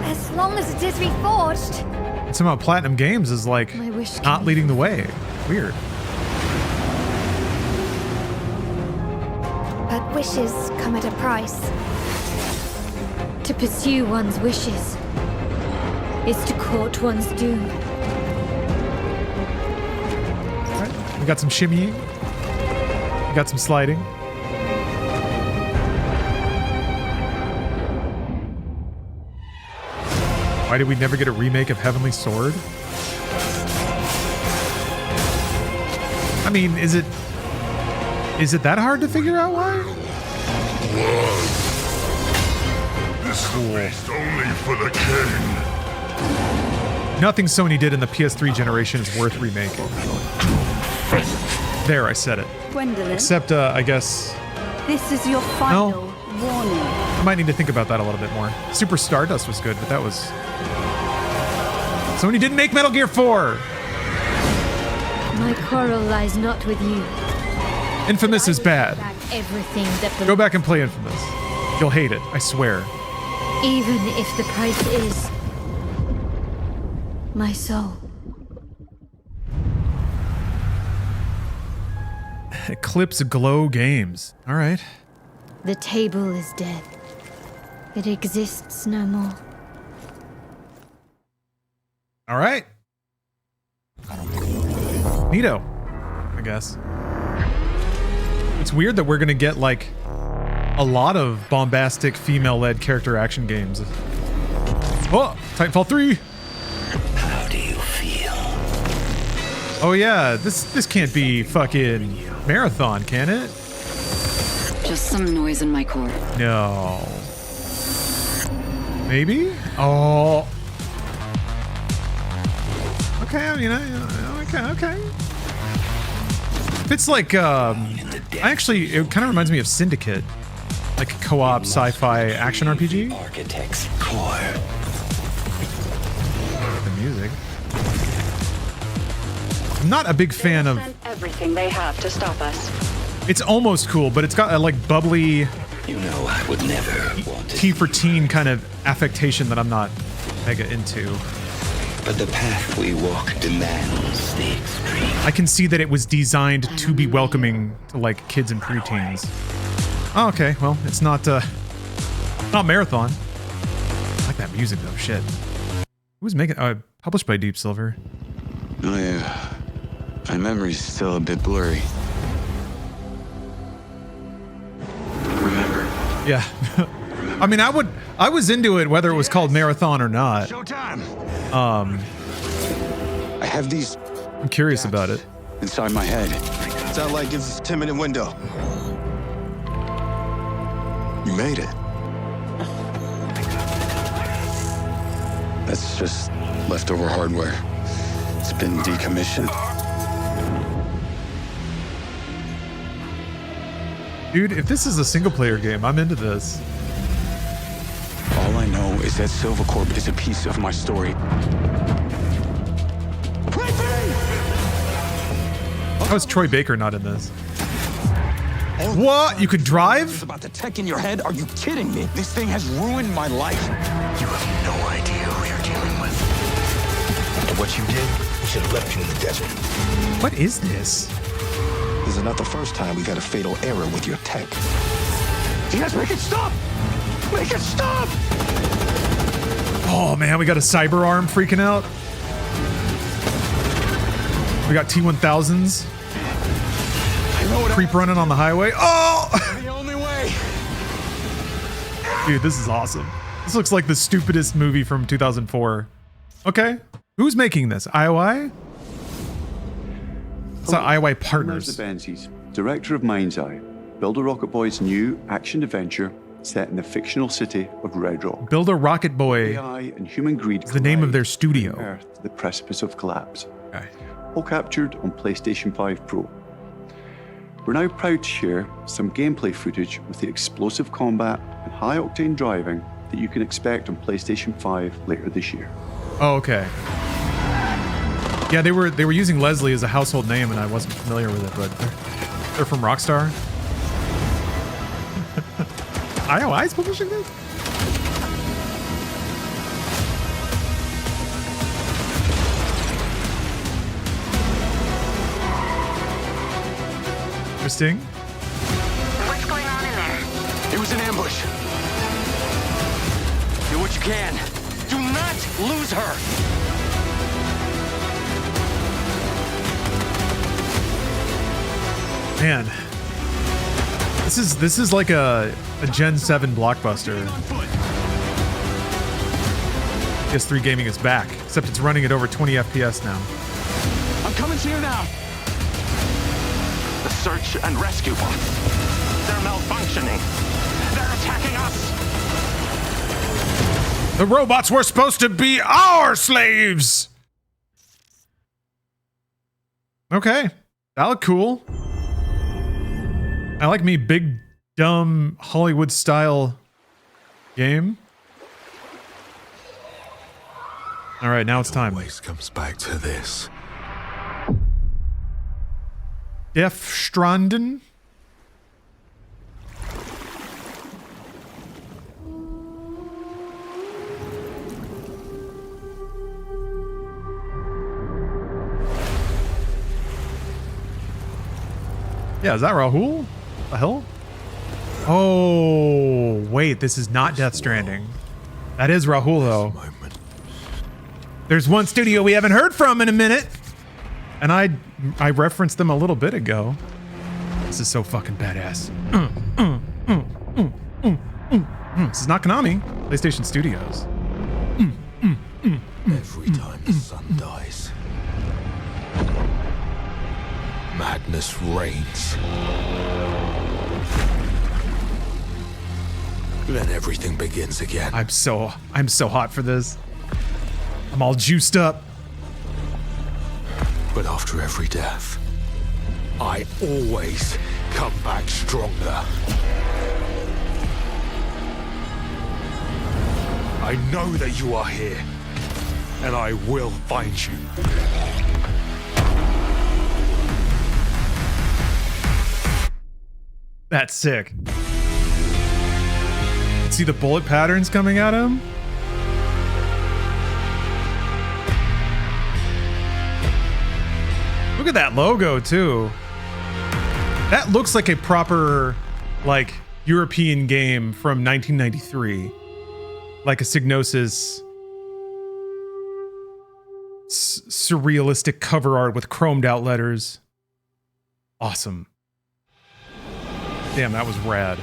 As long as it is reforged. And somehow Platinum Games is like My wish not leading the way. Weird. But wishes come at a price. To pursue one's wishes is to court one's doom. We got some shimmying. We got some sliding. Why did we never get a remake of Heavenly Sword? I mean, is it that hard to figure out why? This feast only for the king. Nothing Sony did in the PS3 generation is worth remaking. There, I said it. Gwendolyn, Except, I guess... this is your final warning. I might need to think about that a little bit more. Super Stardust was good, but that was... Sony didn't make Metal Gear 4! My quarrel lies not with you. Infamous is bad. Back everything that Go back and play Infamous. You'll hate it, I swear. even if the price is my soul. Eclipse Glow Games. All right. The table is dead. It exists no more. All right. Neato, I guess. It's weird that we're gonna get like a lot of bombastic female-led character action games. Oh, Titanfall 3. How do you feel? Oh yeah, this can't be fucking Marathon, can it? Just some noise in my core. No. Maybe? Oh. Okay, I mean, okay. It's like, it kind of reminds me of Syndicate. Like a co-op sci-fi action RPG. Architect's core. The music. I'm not a big fan of... Everything they have to stop us. It's almost cool, but it's got a like bubbly... You know, I would never want to... T for teen kind of affectation that I'm not mega into. But the path we walk demands the extreme. I can see that it was designed to be welcoming to like kids and preteens. Oh, okay, well, it's not Marathon. I like that music though, shit. Who's making published by Deep Silver? Oh yeah. My memory's still a bit blurry. Remember? Yeah. I mean, I was into it whether it was called Marathon or not. Showtime. I have these. I'm curious about it. Inside my head. Satellite gives us a 10-minute window. You made it. That's just leftover hardware. It's been decommissioned. Dude, if this is a single-player game, I'm into this. All I know is that Silvercorp is a piece of my story. How is Troy Baker not in this? What? You could drive? About the tech in your head? Are you kidding me? This thing has ruined my life. You have no idea who you're dealing with. And what you did, we should have left you in the desert. What is this? This is not the first time we've had a fatal error with your tech. Yes, make it stop! Make it stop! Oh man, we got a cyber arm freaking out. We got T-1000s. Creep running on the highway. Oh! The only way. Dude, this is awesome. This looks like the stupidest movie from 2004. Okay. Who's making this? IOI? It's not IOI Partners. Benzies, director of Mind's Eye, Build a Rocket Boy's new action-adventure set in the fictional city of Red Rock. Build a Rocket Boy. AI and human greed is the name of their studio. Earth to the precipice of collapse. Okay. All captured on PlayStation 5 Pro. We're now proud to share some gameplay footage with the explosive combat and high-octane driving that you can expect on PlayStation 5 later this year. Oh, okay. Yeah, they were using Leslie as a household name, and I wasn't familiar with it, but they're from Rockstar. IOI's publishing this? Interesting. What's going on in there? It was an ambush. Do what you can. Do not lose her. Man, this is like a Gen 7 blockbuster. PS3 gaming is back, except it's running at over 20 FPS now. I'm coming to you now. The search and rescue bots. They're malfunctioning. They're attacking us. The robots were supposed to be our slaves! Okay, that looked cool. I like me big, dumb, Hollywood-style game. All right, now it's time. Always comes back to this. Def Stranden. Yeah, is that Rahul? The hell? Oh, wait, this is not Death Stranding. That is Rahul, though. There's one studio we haven't heard from in a minute. And I referenced them a little bit ago. This is so fucking badass. This is not Konami. PlayStation Studios. Every time the sun dies, madness reigns. Then everything begins again. I'm so hot for this. I'm all juiced up. But after every death, I always come back stronger. I know that you are here, and I will find you. That's sick. See the bullet patterns coming at him? Look at that logo too. That looks like a proper, like, European game from 1993. Like a Psygnosis surrealistic cover art with chromed out letters. Awesome. Damn, that was rad.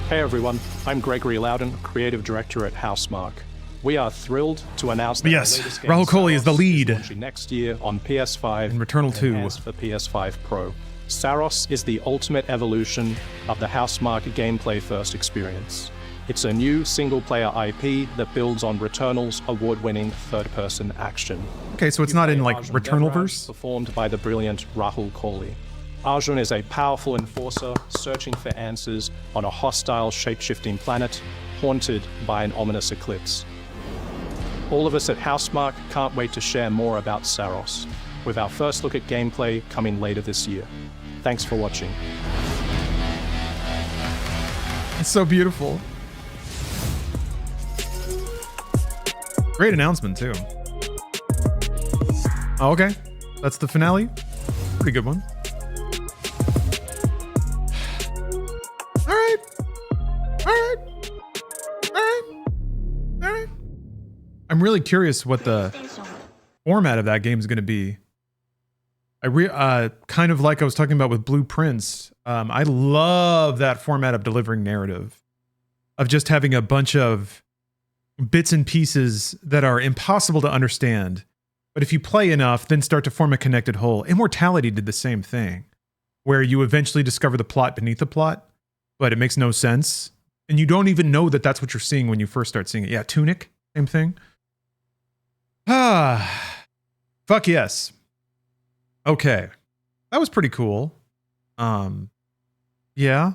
Hey everyone, I'm Gregory Loudon, Creative Director at Housemarque. We are thrilled to announce that yes, our latest game, Rahul Kohli is the lead. launching next year on PS5 and Returnal 2 enhanced for PS5 Pro. Saros is the ultimate evolution of the Housemarque gameplay-first experience. It's a new single-player IP that builds on Returnal's award-winning third-person action. Okay, so it's not in like Returnalverse? Performed by the brilliant Rahul Kohli. Arjun is a powerful enforcer searching for answers on a hostile shape-shifting planet haunted by an ominous eclipse. All of us at Housemarque can't wait to share more about Saros, with our first look at gameplay coming later this year. Thanks for watching. It's so beautiful. Great announcement too. Oh, okay, that's the finale. Pretty good one. All right. I'm really curious what the format of that game is going to be. Kind of like I was talking about with Blueprints. I love that format of delivering narrative, of just having a bunch of bits and pieces that are impossible to understand. But if you play enough, then start to form a connected whole. Immortality did the same thing, where you eventually discover the plot beneath the plot, but it makes no sense. And you don't even know that that's what you're seeing when you first start seeing it. Yeah, Tunic, same thing. Fuck yes. Okay. That was pretty cool. Yeah. It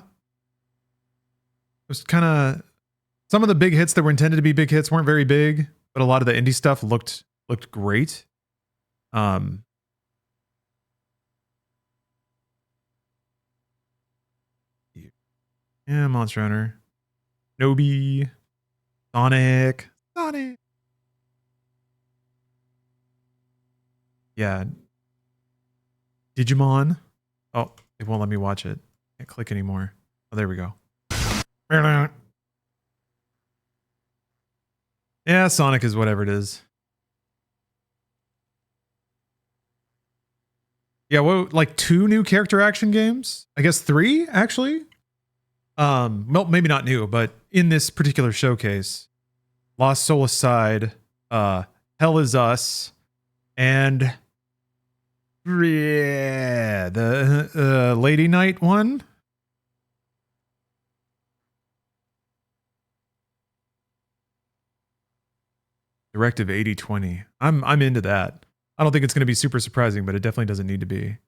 was kind of, some of the big hits that were intended to be big hits weren't very big, but a lot of the indie stuff looked great. Yeah, Monster Hunter. Shinobi. Sonic. Yeah. Digimon. Oh, it won't let me watch it. Can't click anymore. Oh, there we go. Yeah, Sonic is whatever it is. Yeah, well, like 2 new character action games? I guess 3, actually. Well, maybe not new, but in this particular showcase. Lost Soul aside, Hell Is Us, and yeah, the Lady Knight one. Directive 80/20. I'm into that. I don't think it's going to be super surprising, but it definitely doesn't need to be.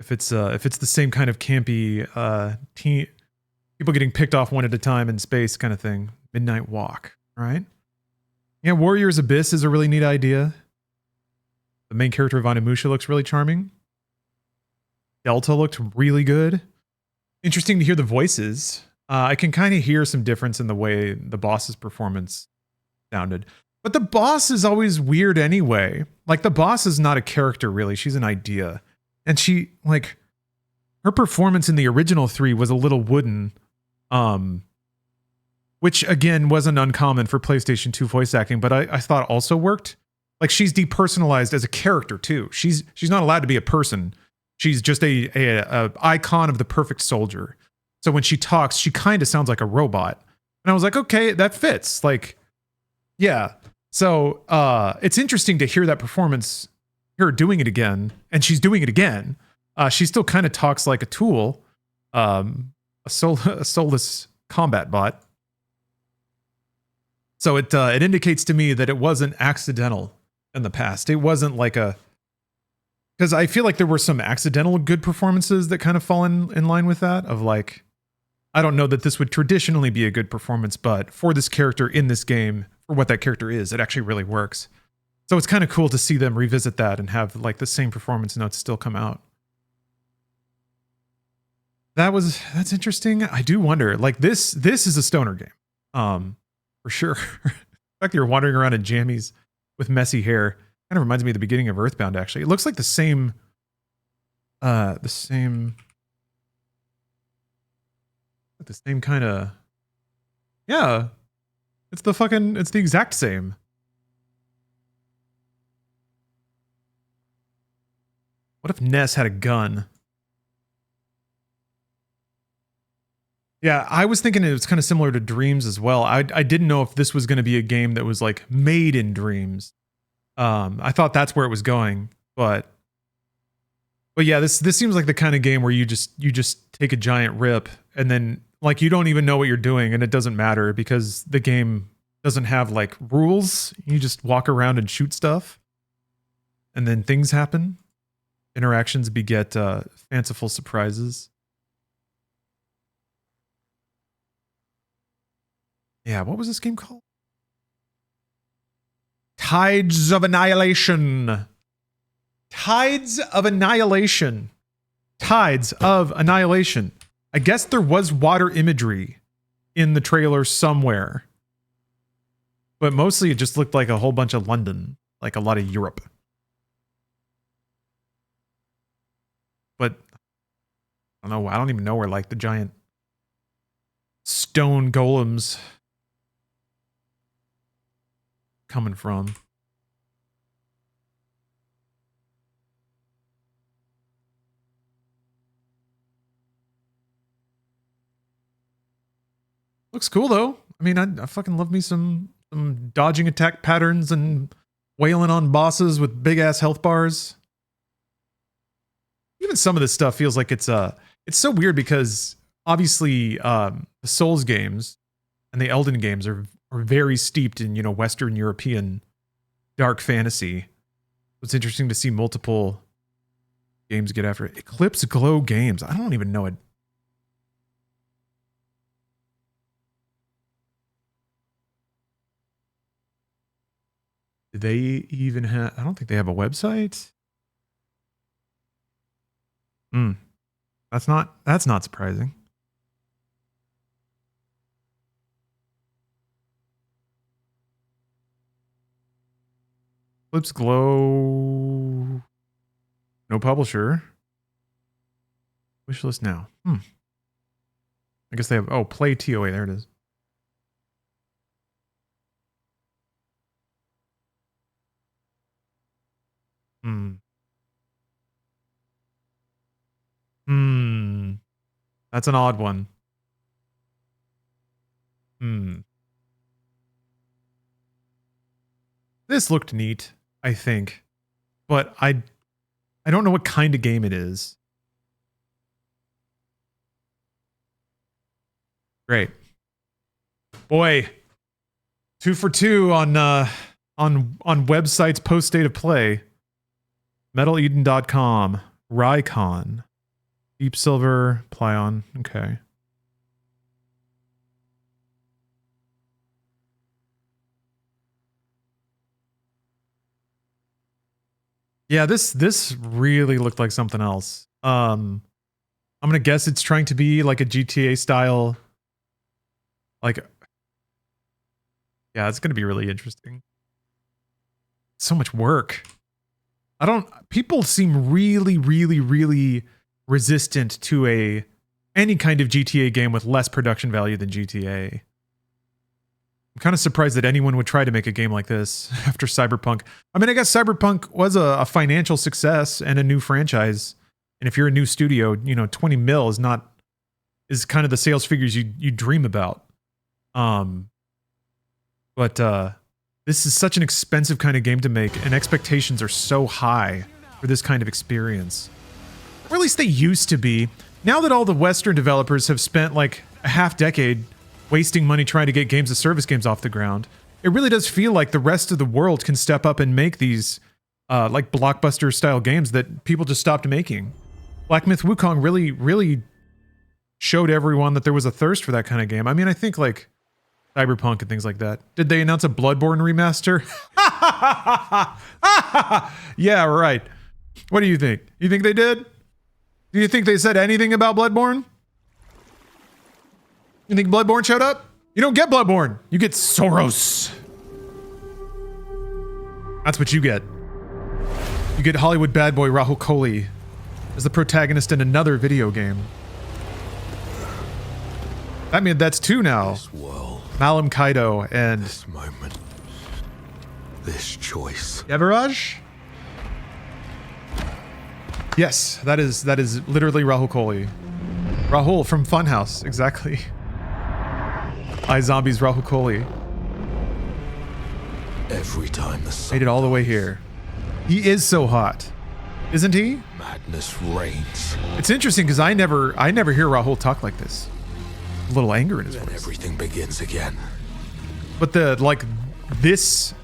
If it's the same kind of campy people getting picked off one at a time in space kind of thing. Midnight Walk, right? Yeah, Warrior's Abyss is a really neat idea. The main character of Onimusha looks really charming. Delta looked really good. Interesting to hear the voices. I can kind of hear some difference in the way the boss's performance sounded. But the boss is always weird anyway. Like, the boss is not a character, really. She's an idea. And she, like, her performance in the original 3 was a little wooden. Which, again, wasn't uncommon for PlayStation 2 voice acting, but I thought also worked. Like, she's depersonalized as a character, too. She's not allowed to be a person. She's just a icon of the perfect soldier. So when she talks, she kind of sounds like a robot. And I was like, okay, that fits. Like, yeah. So it's interesting to hear that performance, her doing it again, and she's doing it again. She still kind of talks like a tool, a soulless combat bot. So it indicates to me that it wasn't accidental in the past. It wasn't like because I feel like there were some accidental good performances that kind of fall in line with that, of like, I don't know that this would traditionally be a good performance, but for this character in this game, for what that character is, it actually really works. So it's kind of cool to see them revisit that and have like the same performance notes still come out. That's interesting. I do wonder, like, this is a stoner game. For sure. The fact that you're wandering around in jammies with messy hair kind of reminds me of the beginning of Earthbound, actually. It looks like the same kind of, yeah, it's the exact same. What if Ness had a gun? Yeah, I was thinking it was kind of similar to Dreams as well. I didn't know if this was going to be a game that was like made in Dreams. I thought that's where it was going, but yeah, this seems like the kind of game where you just take a giant rip and then like you don't even know what you're doing and it doesn't matter because the game doesn't have like rules. You just walk around and shoot stuff, and then things happen. Interactions beget fanciful surprises. Yeah, what was this game called? Tides of Annihilation. Tides of Annihilation. Tides of Annihilation. I guess there was water imagery in the trailer somewhere. But mostly it just looked like a whole bunch of London. Like a lot of Europe. But I don't know. I don't even know where like the giant stone golems coming from. Looks cool though. I mean, I fucking love me some dodging attack patterns and wailing on bosses with big ass health bars. Even some of this stuff feels like it's so weird because obviously the Souls games and the Elden games are very steeped in, you know, Western European dark fantasy. It's interesting to see multiple games get after it. Eclipse Glow Games. I don't even know it. Do they even have... I don't think they have a website. That's not surprising. Eclipse Glow. No publisher. Wishlist now. I guess they have... Oh, Play TOA. There it is. That's an odd one. This looked neat, I think, but I don't know what kind of game it is. Great. Boy, 2 for 2 on websites post state of play. MetalEden.com, Rycon, Deep Silver, Plyon. Okay. Yeah, this really looked like something else. I'm gonna guess it's trying to be like a GTA style. Like, yeah, it's gonna be really interesting. So much work. People seem really resistant to any kind of GTA game with less production value than GTA. I'm kind of surprised that anyone would try to make a game like this after Cyberpunk. I mean, I guess Cyberpunk was a financial success and a new franchise. And if you're a new studio, 20 mil is kind of the sales figures you dream about. But this is such an expensive kind of game to make, and expectations are so high for this kind of experience. Or at least they used to be. Now that all the Western developers have spent like a half decade wasting money trying to get games as service games off the ground, it really does feel like the rest of the world can step up and make these like blockbuster style games that people just stopped making. Black Myth Wukong really showed everyone that there was a thirst for that kind of game. I mean, I think like Cyberpunk and things like that. Did they announce a Bloodborne remaster? Yeah, right. What do you think? You think they did? Do you think they said anything about Bloodborne? You think Bloodborne showed up? You don't get Bloodborne. You get Saros. That's what you get. You get Hollywood bad boy Rahul Kohli as the protagonist in another video game. I mean, that's 2 now. Malam Kaido and this moment, this choice. Yavaraj? Yes, that is literally Rahul Kohli. Rahul from Funhouse, exactly. iZombie's Rahul Kohli. Every time the sun made it all the way here. He is so hot, isn't he? Madness reigns. It's interesting because I never hear Rahul talk like this. A little anger in his voice. Everything begins again. But this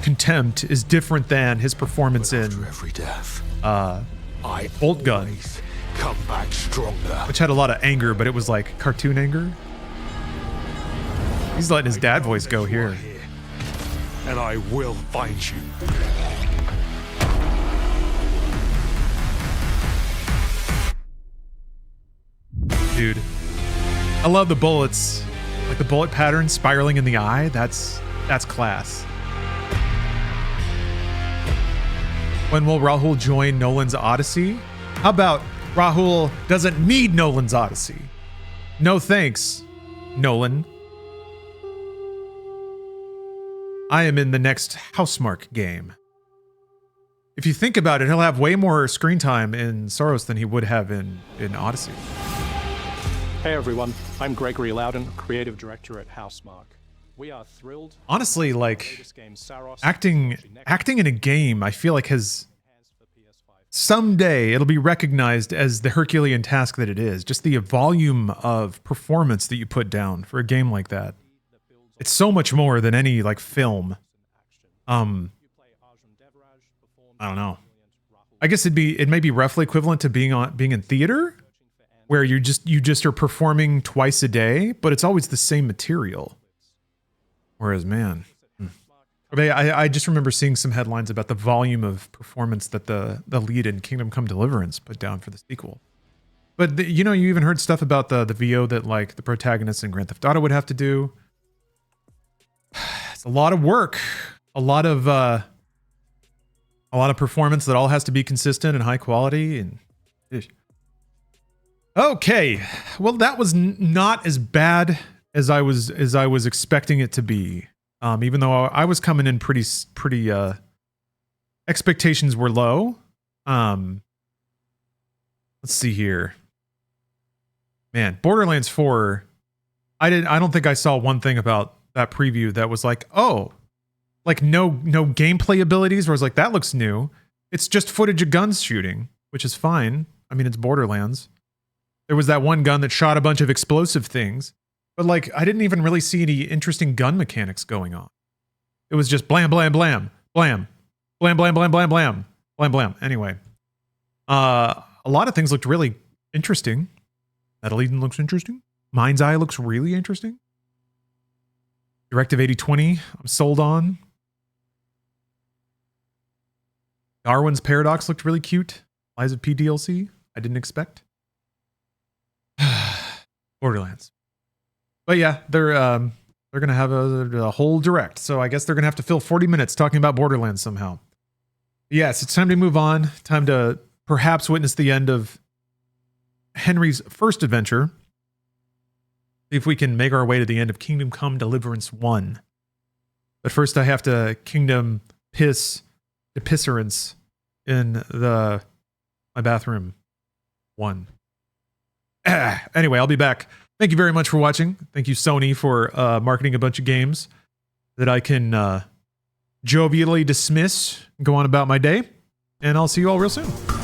contempt is different than his performance in every death, Bolt Gun, come back stronger. Which had a lot of anger, but it was like cartoon anger. He's letting his dad voice go here. And I will find you. Dude, I love the bullets. Like the bullet pattern spiraling in the eye. That's class. When will Rahul join Nolan's Odyssey? How about Rahul doesn't need Nolan's Odyssey? No thanks, Nolan. I am in the next Housemarque game. If you think about it, he'll have way more screen time in Saros than he would have in Odyssey. Hey everyone, I'm Gregory Loudon, creative director at Housemarque. We are thrilled. Honestly, like acting in a game, I feel like has someday it'll be recognized as the Herculean task that it is. Just the volume of performance that you put down for a game like that. It's so much more than any like film. I don't know. I guess it may be roughly equivalent to being in theater, where you just are performing twice a day, but it's always the same material. Whereas, man, I just remember seeing some headlines about the volume of performance that the lead in Kingdom Come Deliverance put down for the sequel. But you even heard stuff about the VO that like the protagonist in Grand Theft Auto would have to do. It's a lot of work, a lot of performance that all has to be consistent and high quality. And okay, well, that was not as bad as I was expecting it to be. Even though I was coming in pretty expectations were low. Let's see here. Man, Borderlands 4. I don't think I saw one thing about that preview that was like, oh, like no gameplay abilities where I was like, that looks new. It's just footage of guns shooting, which is fine. I mean, it's Borderlands. There was that one gun that shot a bunch of explosive things, but like I didn't even really see any interesting gun mechanics going on. It was just blam, blam, blam, blam, blam, blam, blam, blam, blam, blam, blam. Anyway, a lot of things looked really interesting. Metal Eden looks interesting. Mind's Eye looks really interesting. Directive 8020, I'm sold on. Darwin's Paradox looked really cute. Lies of P DLC, I didn't expect. Borderlands. But yeah, they're gonna have a whole direct, so I guess they're gonna have to fill 40 minutes talking about Borderlands somehow. Yes, it's time to move on. Time to perhaps witness the end of Henry's first adventure. See if we can make our way to the end of Kingdom Come Deliverance 1. But first I have to Kingdom Piss the Pisserance in my bathroom 1. Anyway, I'll be back. Thank you very much for watching. Thank you, Sony, for marketing a bunch of games that I can jovially dismiss and go on about my day. And I'll see you all real soon.